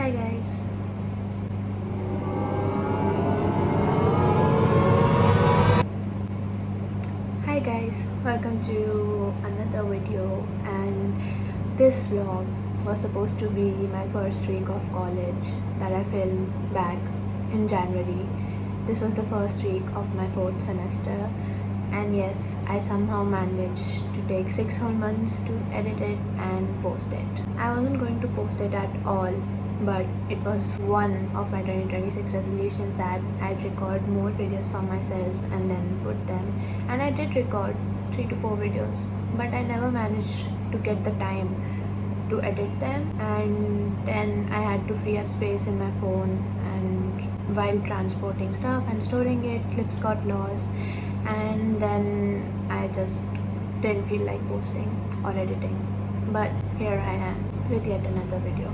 Hi guys. Hi guys, welcome to another video, and this vlog was supposed to be my first week of college that I filmed back in January. This was the first week of my fourth semester, and yes, I somehow managed to take 6 whole months to edit it and post it. I wasn't going to post it at all, but it was one of my 2026 resolutions that I'd record more videos for myself and then put them. And I did record 3 to 4 videos, but I never managed to get the time to edit them, and then I had to free up space in my phone, and while transporting stuff and storing it, clips got lost, and then I just didn't feel like posting or editing. But here I am with yet another video.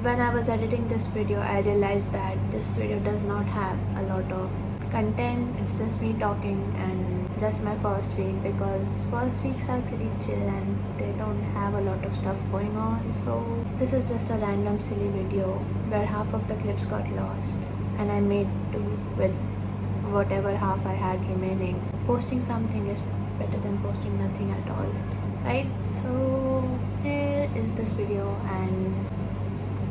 When I was editing this video, I realized that this video does not have a lot of content. It's just me talking and just my first week, because first weeks are pretty chill and they don't have a lot of stuff going on. So this is just a random silly video where half of the clips got lost and I made do with whatever half I had remaining. Posting something is better than posting nothing at all, right? So here is this video, and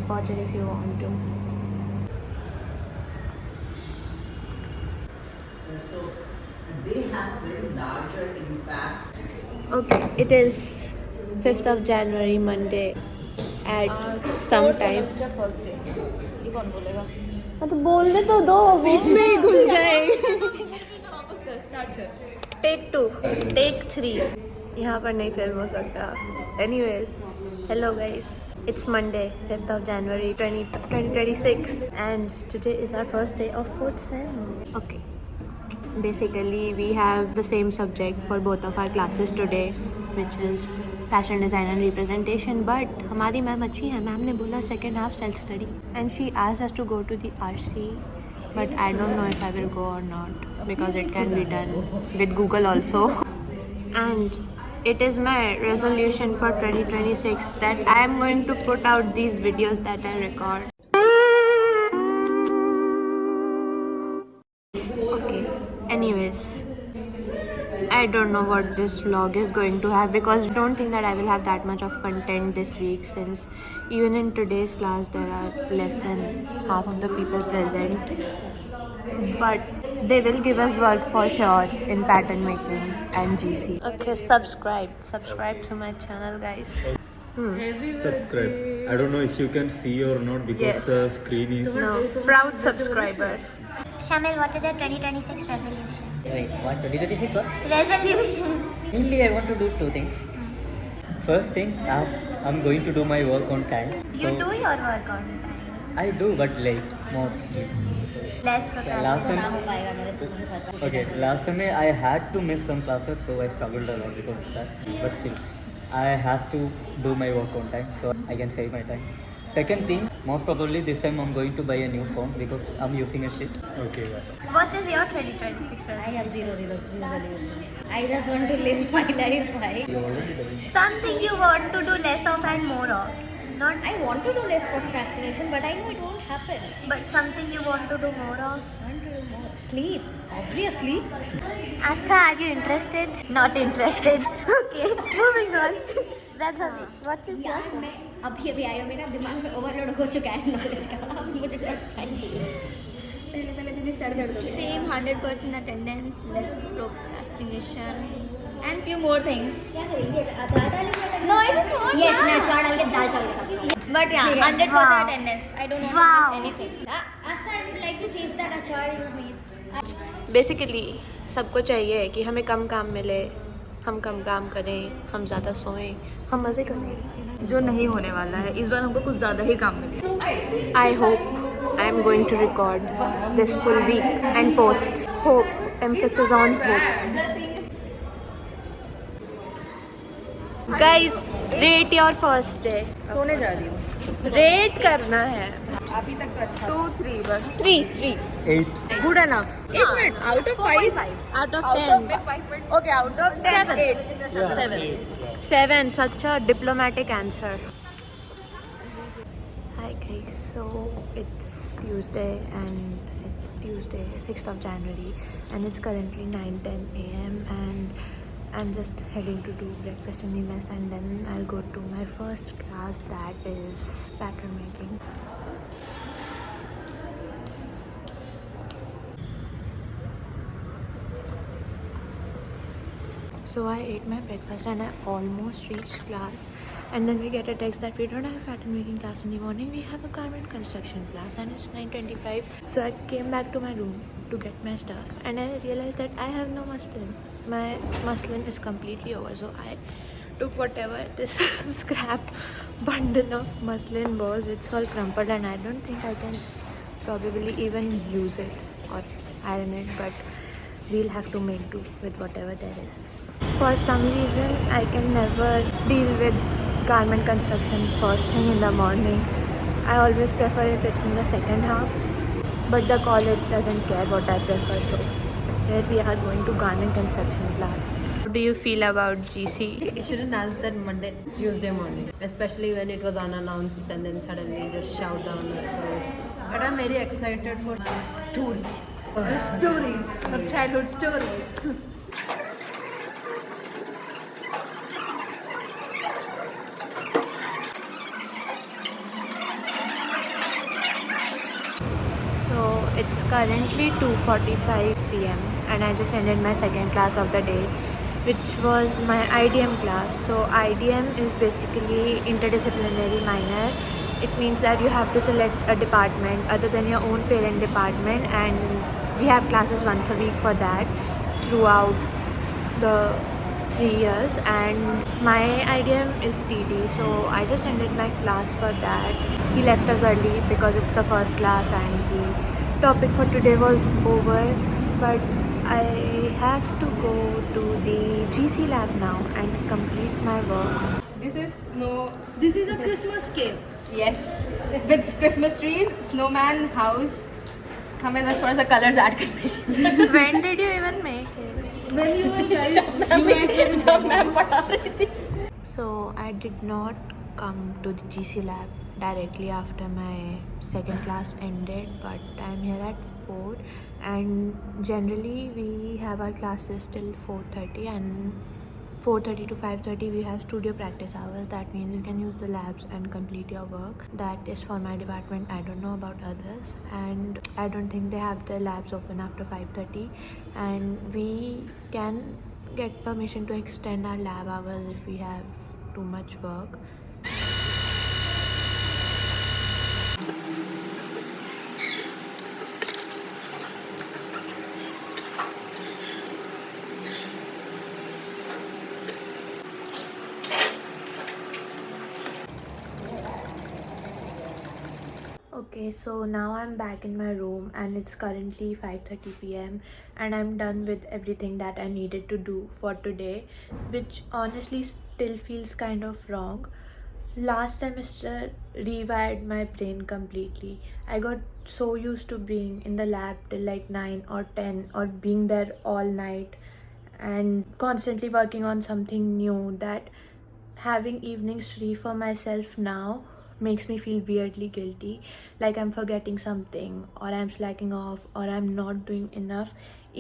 watch it if you want to. So they have very larger impact. Okay, it is 5th of January, Monday at some time. Semester first day ये कौन बोलेगा तो बोलने तो दो, बीच में ही घुस गए. वापस कर स्टार्ट कर टेक 2, टेक 3. यहाँ पर नहीं फिल्म हो सकता. Anyways, hello guys. It's Monday, 5th of January 2026, and today is our first day of 4th sem. Okay. Basically, we have the same subject for both of our classes today, which is fashion design and representation. But हमारी ma'am अच्छी है. Ma'am ने बोला second half self study, and she asked us to go to the RC. But I don't know if I will go or not, because it can be done with Google also. And it is my resolution for 2026 that I am going to put out these videos that I record. Okay, anyways, I don't know what this vlog is going to have, because I don't think that I will have that much of content this week, since even in today's class there are less than half of the people present. But they will give us work for sure in pattern making and GC. Okay, subscribe to my channel, guys. Subscribe. I don't know if you can see or not because Yes. the screen is. No, proud subscriber. Shamil, what is your 2026 resolution? Wait, what? 2026 what? Resolution. Mainly, I want to do two things. First thing, I'm going to do my work on time. You do your work on time. I do, but late, mostly. Less Last procrastination. time, okay, last time I had to miss some classes, so I struggled a lot because of that. But still, I have to do my work on time, so I can save my time. Second thing, most probably this time I'm going to buy a new phone because I'm using a shit. Okay, yeah. What is your 2026 I resolution? have zero resolutions. I just want to live my life. You already doing. Something you want to do less of and more of. Not, I want to do less procrastination, but I know it won't happen. but something you want to do more of. I want to do more. Sleep. Obviously. Astha, are you interested? Not interested. Okay, moving on. Vaibhavi, what is your यार मैं अभी आया मेरा दिमाग में overload हो चुका है नॉलेज का. अब मुझे पढ़ाई चाहिए. पहले दिन सर दर्द हो गया. same 100% attendance, less procrastination, And few more things. क्या करेंगे? अचार डालेंगे? No, I just want Yes, that. मैं अचार डाल के दाल चावल के साथ. but yeah, 100% Wow. attendance. I don't want Wow. to miss anything. Asta, I would like to taste that achar you made. Basically सबको चाहिए कि हमें कम काम मिले, हम कम काम करें, हम ज़्यादा सोएं, हम मज़े करें. जो नहीं होने वाला है इस बार हमको कुछ ज़्यादा ही काम मिले. I hope I am going to record this full week and post. Hope, emphasis on hope. Guys, rate your first day. सोने जा रही हूँ. Rate करना है. अभी तक तो अच्छा. 2, 3 बस. 3. 8. Good enough. 8 minutes. Out of 5. Out of 10. 5 minutes. Okay, out of 10. 7. 7. Such a diplomatic answer. Hi Hi guys, so it's Tuesday 6th of January, and it's currently 9:10 a.m. and I'm just heading to do breakfast in the mess, and then I'll go to my first class, that is pattern making. So I ate my breakfast and I almost reached class, and then we get a text that we don't have pattern making class in the morning, we have a garment construction class, and it's 9:25. So I came back to my room to get my stuff, and I realized that I have no muslin. My muslin is completely over, so I took whatever this scrap bundle of muslin was. It's all crumpled and I don't think I can probably even use it or iron it, but we'll have to make do with whatever there is. For some reason, I can never deal with garment construction first thing in the morning. I always prefer if it's in the second half, but the college doesn't care what I prefer, so here we are going to garment construction class. How do you feel about GC? You shouldn't ask that Tuesday morning, especially when it was unannounced and then suddenly just shout down the clothes. But I'm very excited for stories. For childhood stories. So it's currently 2:45 p.m. and I just ended my second class of the day, which was my IDM class. So IDM is basically interdisciplinary minor. It means that you have to select a department other than your own parent department, and we have classes once a week for that throughout the 3 years, and my IDM is TD, so I just ended my class for that. He left us early because it's the first class and the topic for today was over, but I have to go to the GC lab now and complete my work. This is a Christmas cake. Yes, with Christmas trees, snowman, house. हमें बस थोड़ा सा colours add करने When did you even make it? When you were guys, जब ma'am पढ़ा रही थी. So I did not come to the GC lab directly after my second class ended, but I'm here at 4, and generally we have our classes till 4:30, and 4:30 to 5:30 we have studio practice hours. That means you can use the labs and complete your work. That is for my department. I don't know about others, and I don't think they have their labs open after 5:30, and we can get permission to extend our lab hours if we have too much work. Okay, so now I'm back in my room and it's currently 5:30 p.m. and I'm done with everything that I needed to do for today, which honestly still feels kind of wrong. Last semester rewired my brain completely. I got so used to being in the lab till like 9 or 10 or being there all night and constantly working on something new that having evenings free for myself now makes me feel weirdly guilty, like I'm forgetting something or I'm slacking off or I'm not doing enough,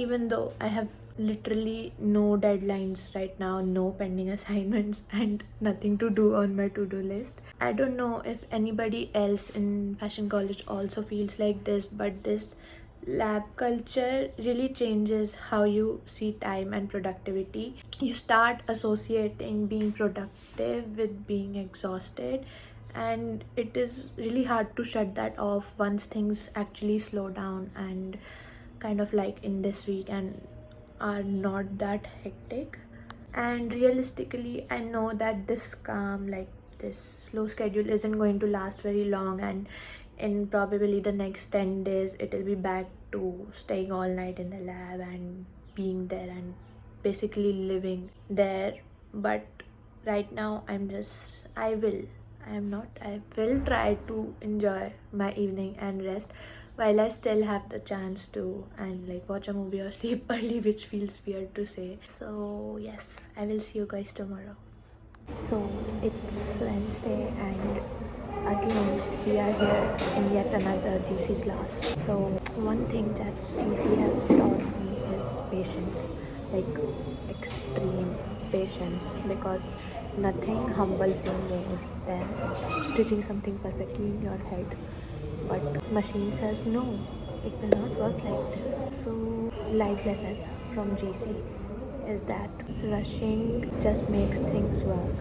even though I have literally no deadlines right now, no pending assignments and nothing to do on my to-do list. I don't know if anybody else in fashion college also feels like this, but this lab culture really changes how you see time and productivity. You start associating being productive with being exhausted, and it is really hard to shut that off once things actually slow down and kind of like in this week and are not that hectic. And realistically, I know that this calm, like this slow schedule isn't going to last very long, and in probably the next 10 days it will be back to staying all night in the lab and being there and basically living there. But right now I will try to enjoy my evening and rest while I still have the chance to, and like watch a movie or sleep early, which feels weird to say. So yes, I will see you guys tomorrow. So it's Wednesday and again we are here in yet another GC class. So one thing that GC has taught me is patience, like extreme patience, because nothing humbles you more than stitching something perfectly in your head. But machine says no, it will not work like this. So life lesson from GC is that rushing just makes things work,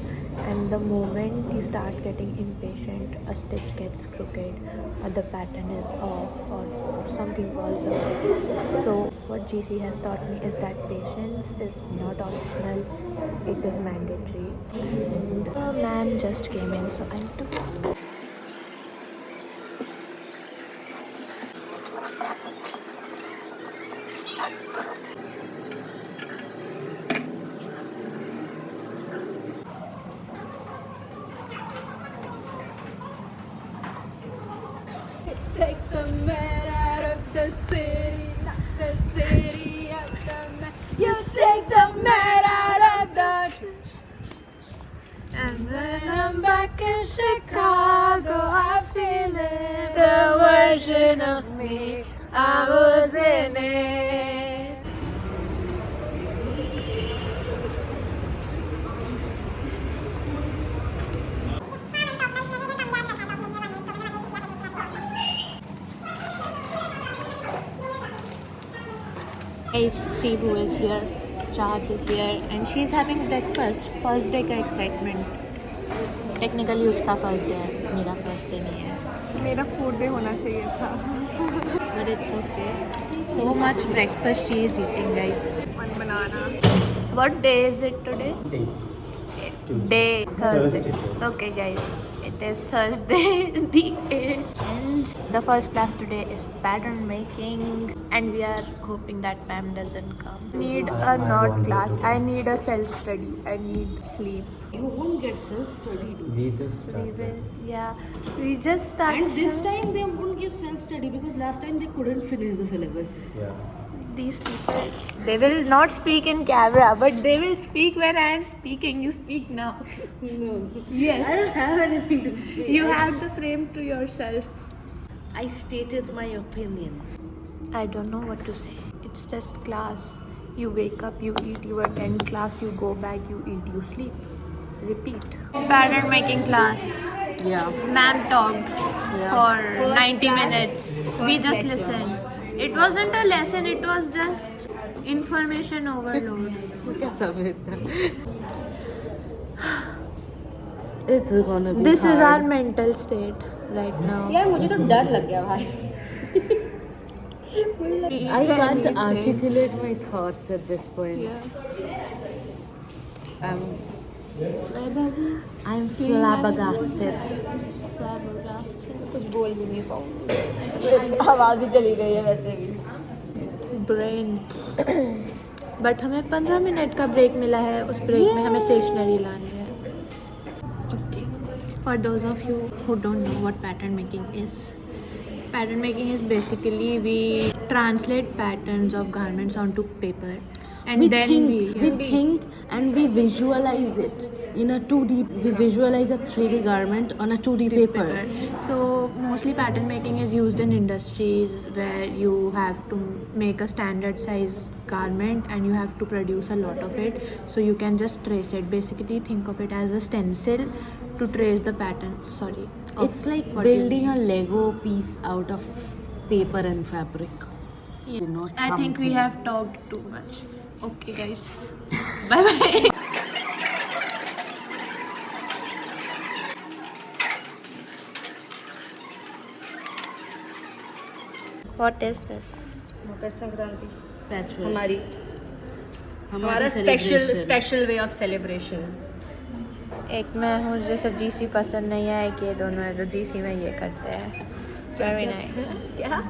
and the moment you start getting impatient, a stitch gets crooked or the pattern is off or something falls off. So what GC has taught me is that patience is not optional, it is mandatory. And a man just came in, so I need to go. Take the man out of the city, not the city out the man. You take the man out of the. And when I'm back in Chicago, I feel it. The version of me I was in it. Guys, see who is here. Chahat is here and she's having breakfast. First day का excitement. Technically उसका first day है, मेरा first day नहीं है. मेरा food day होना चाहिए था. But it's okay. So much breakfast she is eating, guys. One banana. What day is it today? Day Thursday. Okay, guys. It is Thursday, the 8th, and the first class today is pattern making, and we are hoping that Pam doesn't come. Need a not class. I need a self-study. I need sleep. You won't get self-study, dude. We just We started. will, yeah. We just started. And this time they won't give self-study because last time they couldn't finish the syllabus. Yeah. These people, they will not speak in camera, but they will speak when I am speaking. You speak now. No. Yes. I don't have anything to say. You have the frame to yourself. I stated my opinion. I don't know what to say. It's just class. You wake up, you eat, you attend class, you go back, you eat, you sleep. Repeat. Pattern making class. Yeah. Ma'am talked for First 90 class, minutes. We just listened. It wasn't a lesson, it was just information overload. What's up with that? It's gonna be This is hard. our mental state right now. यार मुझे तो डर लग गया भाई. I can't articulate my thoughts at this point. I'm flabbergasted. कुछ बोल भी नहीं पाऊंगी. आवाज ही चली गई है वैसे भी. ब्रेन. बट हमें 15 मिनट का ब्रेक मिला है. उस ब्रेक में हमें स्टेशनरी लानी है. Okay. For those of you who don't know what pattern making making is basically we translate patterns of garments onto paper, and We then think and we visualize it in a 2D. We visualize a 3D garment on a 2D paper. So mostly pattern making is used in industries where you have to make a standard size garment and you have to produce a lot of it, so you can just trace it. Basically think of it as a stencil to trace the patterns. It's like building a Lego piece out of paper and fabric. You know, I think we something. have talked too much. Okay guys, bye bye. What is this? Makar Sankranti Patchwork. हमारी हमारा हमारी special celebration. Special way of celebration. एक मैं हूँ जैसे GC पसंद नहीं है, एक ये दोनों है जो जीसी में ये करते हैं. Very nice. क्या?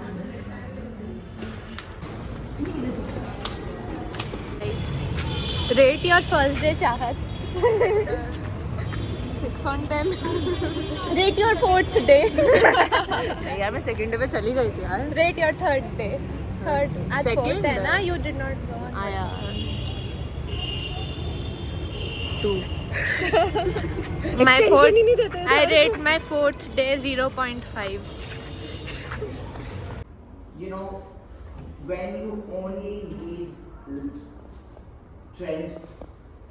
Rate your first day, Chahat. 6 on 10. Rate your fourth day. यार मैं सेकंड डे पे चली गई थी यार. Rate your third day. Third. आज Second fourth है day. ना? You did not go. आया 2. My fourth, I rate my fourth day 0.5. You know, when you only need trend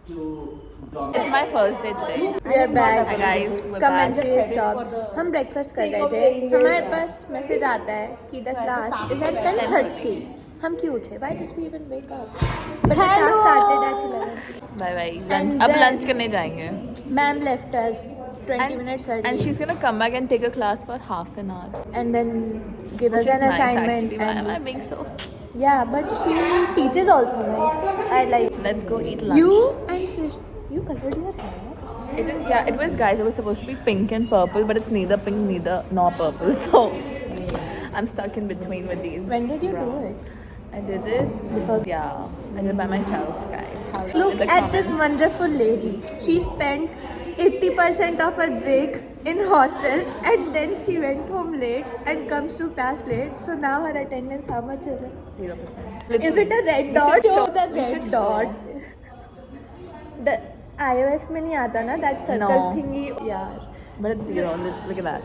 to dominate. It's my first day today. We are back. Hi guys, we're Come and back. just stop. हम breakfast कर रहे थे. हमारे पास message आता है कि the class is at 10:30. हम क्यों उठे? Why did we even wake up? But the class started at 11. Bye bye. And Lunch. अब then- lunch करने जाएंगे. Ma'am left us 20 minutes early. And she's gonna come back and take a class for half an hour. and then give us Which is an nice, assignment. actually. Why am I And being so? yeah, but she teaches also nice. I like Let's go eat lunch. you and you colored your hair. It was guys. It was supposed to be pink and purple, but it's neither pink, neither nor purple. So I'm stuck in between with these. When did you do brown. it? I did it Before. Yeah, I did it by myself, guys. In Look the at this comments. wonderful lady. She spent 80% of her break in hostel and then she went home late and comes to class late. So now her attendance, how much is it? 0%. Is it a red We dot? should show- the we red should dot. show. The iOS में नहीं आता ना that circle No. thingy. Yeah. But it's 0. Look at that.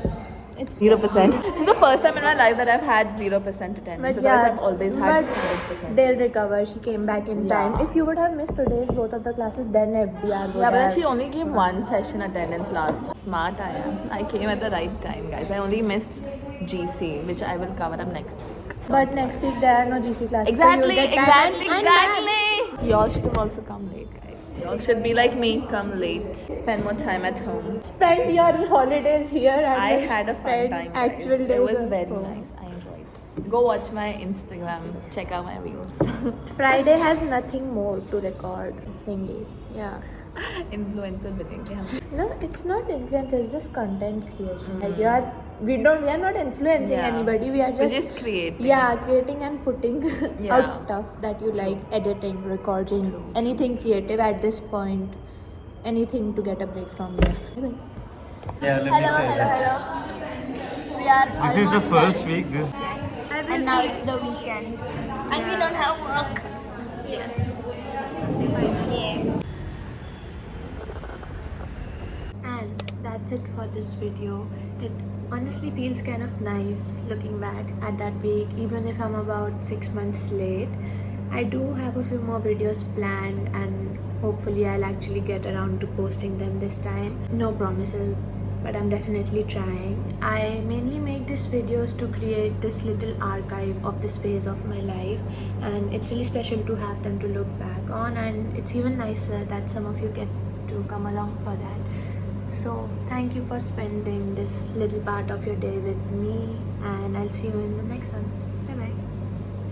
It's 0%. This is the first time in my life that I've had 0% attendance. But Otherwise, yeah, I've always had but 100%. they'll recover. She came back in Yeah. time. If you would have missed today's both of the classes, then FDR would Yeah, but then have. she only gave one session attendance last night. Smart I am. I came at the right time, guys. I only missed GC, which I will cover up next week. But next week there are no GC classes. Exactly, so you'll get time exactly, and exactly. Y'all should have also come late, guys. Y'all should be like me, come late. Spend more time at home. spend your holidays here and I then had a fun spend time, guys. actual days It was at very home. nice. I enjoyed it. Go watch my Instagram. Check out my reels. Friday has nothing more to record thingy. Yeah. Influencer bidding. Yeah. No, it's not influence, it's just content creation. Like we are not influencing Yeah. anybody. We are We're just just creating. Yeah, creating and putting Yeah. out stuff that you like, editing, recording, anything creative at this point, anything to get a break from this. Bye-bye. Yeah, let me say that. hello. We are This is the first week. This and now it's the weekend. And we don't have work. And that's it for this video. It honestly feels kind of nice looking back at that week, even if I'm about 6 months late. I do have a few more videos planned and hopefully I'll actually get around to posting them this time. No promises, but I'm definitely trying. I mainly make these videos to create this little archive of this phase of my life, and it's really special to have them to look back on, and it's even nicer that some of you get to come along for that. So thank you for spending this little part of your day with me, and I'll see you in the next one.